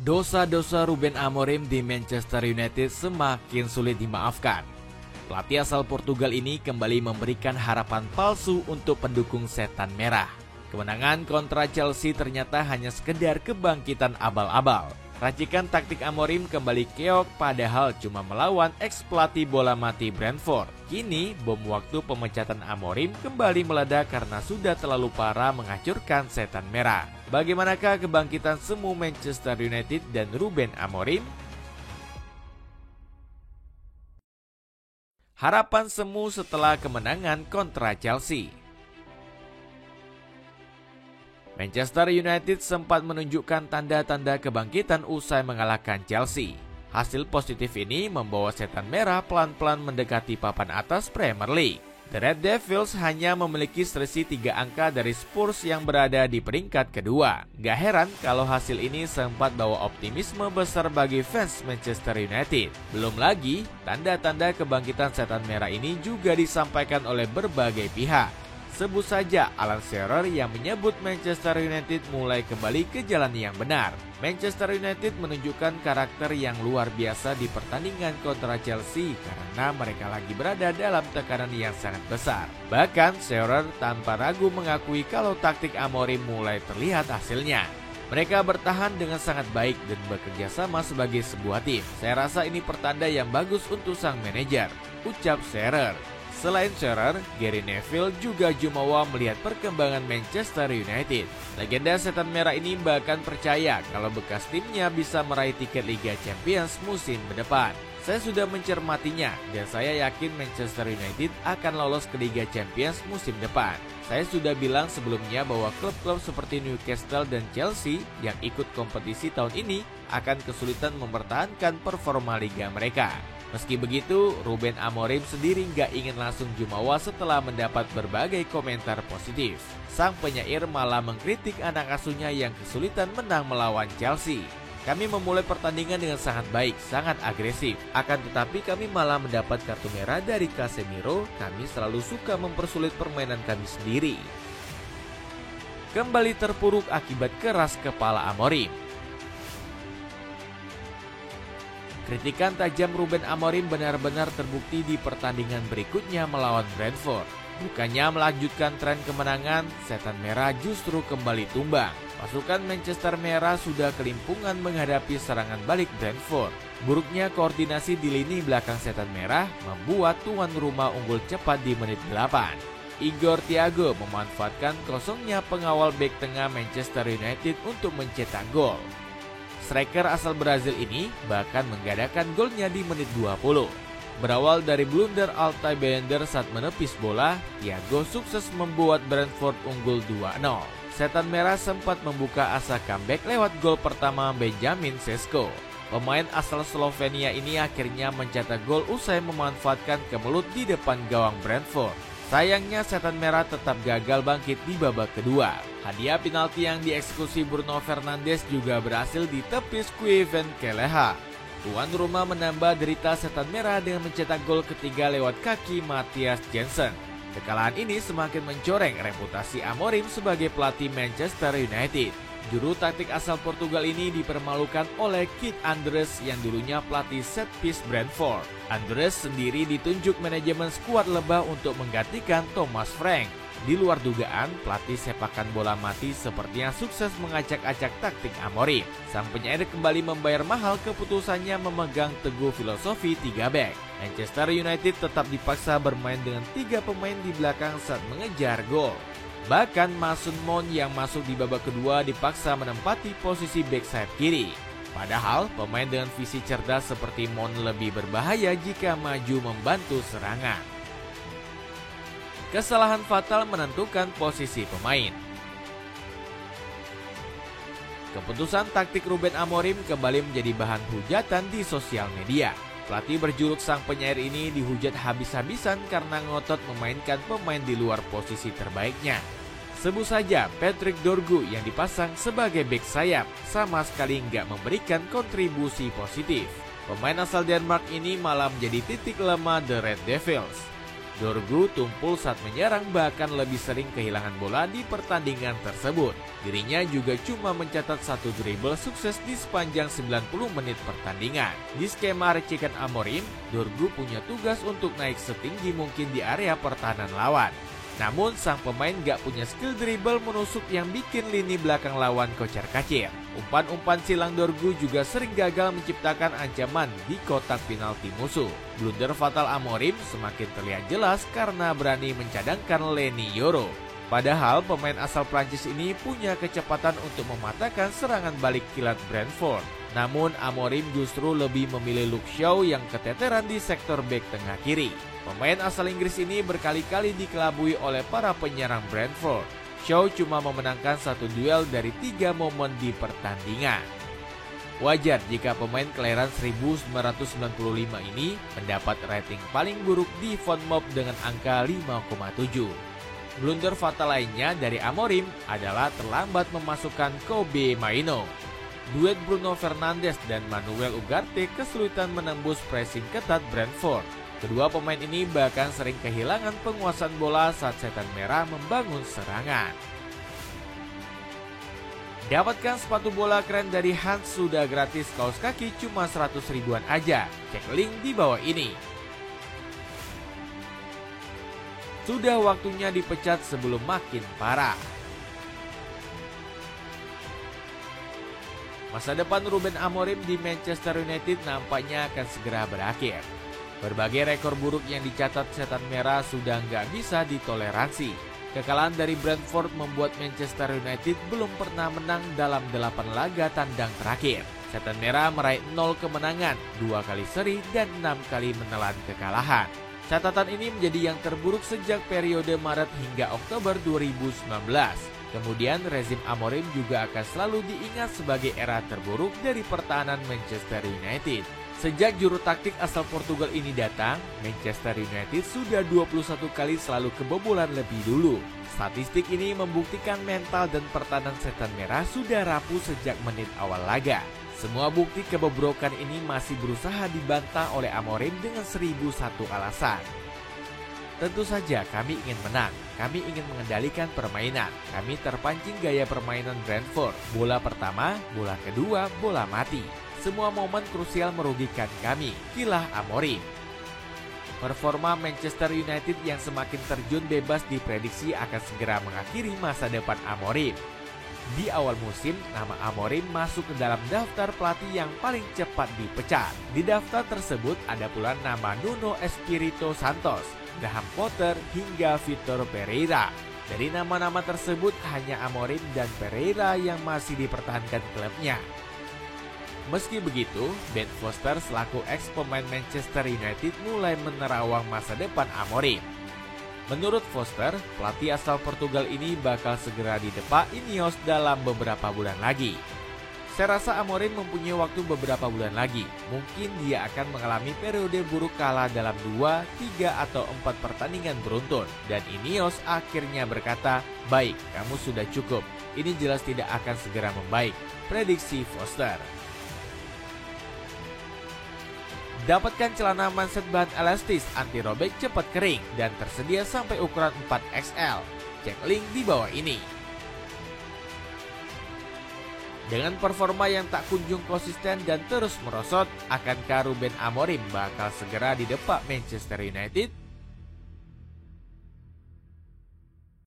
Dosa-dosa Ruben Amorim di Manchester United semakin sulit dimaafkan. Pelatih asal Portugal ini kembali memberikan harapan palsu untuk pendukung setan merah. Kemenangan kontra Chelsea ternyata hanya sekedar kebangkitan abal-abal. Racikan taktik Amorim kembali keok padahal cuma melawan ex-pelatih bola mati Brentford. Kini bom waktu pemecatan Amorim kembali meledak karena sudah terlalu parah menghancurkan setan merah. Bagaimanakah kebangkitan semu Manchester United dan Ruben Amorim? Harapan semu setelah kemenangan kontra Chelsea. Manchester United sempat menunjukkan tanda-tanda kebangkitan usai mengalahkan Chelsea. Hasil positif ini membawa setan merah pelan-pelan mendekati papan atas Premier League. The Red Devils hanya memiliki selisih 3 angka dari Spurs yang berada di peringkat kedua. Gak heran kalau hasil ini sempat bawa optimisme besar bagi fans Manchester United. Belum lagi, tanda-tanda kebangkitan setan merah ini juga disampaikan oleh berbagai pihak. Sebut saja Alan Shearer yang menyebut Manchester United mulai kembali ke jalan yang benar. Manchester United menunjukkan karakter yang luar biasa di pertandingan kontra Chelsea karena mereka lagi berada dalam tekanan yang sangat besar. Bahkan Shearer tanpa ragu mengakui kalau taktik Amorim mulai terlihat hasilnya. Mereka bertahan dengan sangat baik dan bekerja sama sebagai sebuah tim. Saya rasa ini pertanda yang bagus untuk sang manajer, ucap Shearer. Selain Shearer, Gary Neville juga jumawa melihat perkembangan Manchester United. Legenda setan merah ini bahkan percaya kalau bekas timnya bisa meraih tiket Liga Champions musim depan. Saya sudah mencermatinya dan saya yakin Manchester United akan lolos ke Liga Champions musim depan. Saya sudah bilang sebelumnya bahwa klub-klub seperti Newcastle dan Chelsea yang ikut kompetisi tahun ini akan kesulitan mempertahankan performa liga mereka. Meski begitu, Ruben Amorim sendiri nggak ingin langsung jumawa setelah mendapat berbagai komentar positif. Sang penyair malah mengkritik anak asuhnya yang kesulitan menang melawan Chelsea. Kami memulai pertandingan dengan sangat baik, sangat agresif. Akan tetapi kami malah mendapat kartu merah dari Casemiro. Kami selalu suka mempersulit permainan kami sendiri. Kembali terpuruk akibat keras kepala Amorim. Kritikan tajam Ruben Amorim benar-benar terbukti di pertandingan berikutnya melawan Brentford. Bukannya melanjutkan tren kemenangan, setan merah justru kembali tumbang. Pasukan Manchester Merah sudah kelimpungan menghadapi serangan balik Brentford. Buruknya koordinasi di lini belakang setan merah membuat tuan rumah unggul cepat di menit 8. Igor Thiago memanfaatkan kosongnya pengawal bek tengah Manchester United untuk mencetak gol. Striker asal Brazil ini bahkan menggadaikan golnya di menit 20. Berawal dari blunder Altay Bayender saat menepis bola, Thiago sukses membuat Brentford unggul 2-0. Setan merah sempat membuka asa comeback lewat gol pertama Benjamin Sesko. Pemain asal Slovenia ini akhirnya mencetak gol usai memanfaatkan kemelut di depan gawang Brentford. Sayangnya setan merah tetap gagal bangkit di babak kedua. Hadiah penalti yang dieksekusi Bruno Fernandes juga berhasil ditepis Kevin Keleha. Tuan rumah menambah derita setan merah dengan mencetak gol ketiga lewat kaki Matthias Jensen. Kekalahan ini semakin mencoreng reputasi Amorim sebagai pelatih Manchester United. Juru taktik asal Portugal ini dipermalukan oleh Keith Andrews yang dulunya pelatih set piece Brentford. Andrews sendiri ditunjuk manajemen skuad lebah untuk menggantikan Thomas Frank. Di luar dugaan, pelatih sepakan bola mati sepertinya sukses mengacak-acak taktik Amorim. Sang penyair kembali membayar mahal keputusannya memegang teguh filosofi 3 back. Manchester United tetap dipaksa bermain dengan 3 pemain di belakang saat mengejar gol. Bahkan Mason Mount yang masuk di babak kedua dipaksa menempati posisi back sayap kiri. Padahal pemain dengan visi cerdas seperti Mount lebih berbahaya jika maju membantu serangan. Kesalahan fatal menentukan posisi pemain. Keputusan taktik Ruben Amorim kembali menjadi bahan hujatan di sosial media. Pelatih berjuluk sang penyair ini dihujat habis-habisan karena ngotot memainkan pemain di luar posisi terbaiknya. Sebut saja Patrick Dorgu yang dipasang sebagai bek sayap sama sekali nggak memberikan kontribusi positif. Pemain asal Denmark ini malah menjadi titik lemah The Red Devils. Dorgu tumpul saat menyerang, bahkan lebih sering kehilangan bola di pertandingan tersebut. Dirinya juga cuma mencatat 1 dribble sukses di sepanjang 90 menit pertandingan. Di skema racikan Amorim, Dorgu punya tugas untuk naik setinggi mungkin di area pertahanan lawan. Namun sang pemain gak punya skill dribble menusuk yang bikin lini belakang lawan kocar-kacir. Umpan-umpan silang Dorgu juga sering gagal menciptakan ancaman di kotak penalti musuh. Blunder fatal Amorim semakin terlihat jelas karena berani mencadangkan Leny Yoro. Padahal pemain asal Prancis ini punya kecepatan untuk mematahkan serangan balik kilat Brentford. Namun Amorim justru lebih memilih Luke Shaw yang keteteran di sektor bek tengah kiri. Pemain asal Inggris ini berkali-kali dikelabui oleh para penyerang Brentford. Shaw cuma memenangkan 1 duel dari 3 momen di pertandingan. Wajar jika pemain kelahiran 1995 ini mendapat rating paling buruk di FotMob dengan angka 5,7. Blunder fatal lainnya dari Amorim adalah terlambat memasukkan Kobe Mainoo. Duet Bruno Fernandes dan Manuel Ugarte kesulitan menembus pressing ketat Brentford. Kedua pemain ini bahkan sering kehilangan penguasaan bola saat Setan Merah membangun serangan. Dapatkan sepatu bola keren dari Hans sudah gratis, kaos kaki cuma 100 ribuan aja. Cek link di bawah ini. Sudah waktunya dipecat sebelum makin parah. Masa depan Ruben Amorim di Manchester United nampaknya akan segera berakhir. Berbagai rekor buruk yang dicatat Setan Merah sudah nggak bisa ditoleransi. Kekalahan dari Brentford membuat Manchester United belum pernah menang dalam 8 laga tandang terakhir. Setan Merah meraih 0 kemenangan, 2 kali seri, dan 6 kali menelan kekalahan. Catatan ini menjadi yang terburuk sejak periode Maret hingga Oktober 2019. Kemudian rezim Amorim juga akan selalu diingat sebagai era terburuk dari pertahanan Manchester United. Sejak juru taktik asal Portugal ini datang, Manchester United sudah 21 kali selalu kebobolan lebih dulu. Statistik ini membuktikan mental dan pertahanan Setan Merah sudah rapuh sejak menit awal laga. Semua bukti kebobrokan ini masih berusaha dibantah oleh Amorim dengan 1001 alasan. Tentu saja kami ingin menang, kami ingin mengendalikan permainan, kami terpancing gaya permainan Brentford. Bola pertama, bola kedua, bola mati. Semua momen krusial merugikan kami, kilah Amorim. Performa Manchester United yang semakin terjun bebas diprediksi akan segera mengakhiri masa depan Amorim. Di awal musim, nama Amorim masuk ke dalam daftar pelatih yang paling cepat dipecat. Di daftar tersebut ada pula nama Nuno Espirito Santos, Graham Potter, hingga Vitor Pereira. Dari nama-nama tersebut, hanya Amorim dan Pereira yang masih dipertahankan klubnya. Meski begitu, Ben Foster selaku ex-pemain Manchester United mulai menerawang masa depan Amorim. Menurut Foster, pelatih asal Portugal ini bakal segera didepak Ineos dalam beberapa bulan lagi. Saya rasa Amorim mempunyai waktu beberapa bulan lagi. Mungkin dia akan mengalami periode buruk kalah dalam 2, 3, atau 4 pertandingan beruntun. Dan Ineos akhirnya berkata, "Baik, kamu sudah cukup. Ini jelas tidak akan segera membaik," prediksi Foster. Dapatkan celana manset bahan elastis anti robek cepat kering dan tersedia sampai ukuran 4XL. Cek link di bawah ini. Dengan performa yang tak kunjung konsisten dan terus merosot, akankah Ruben Amorim bakal segera didepak Manchester United?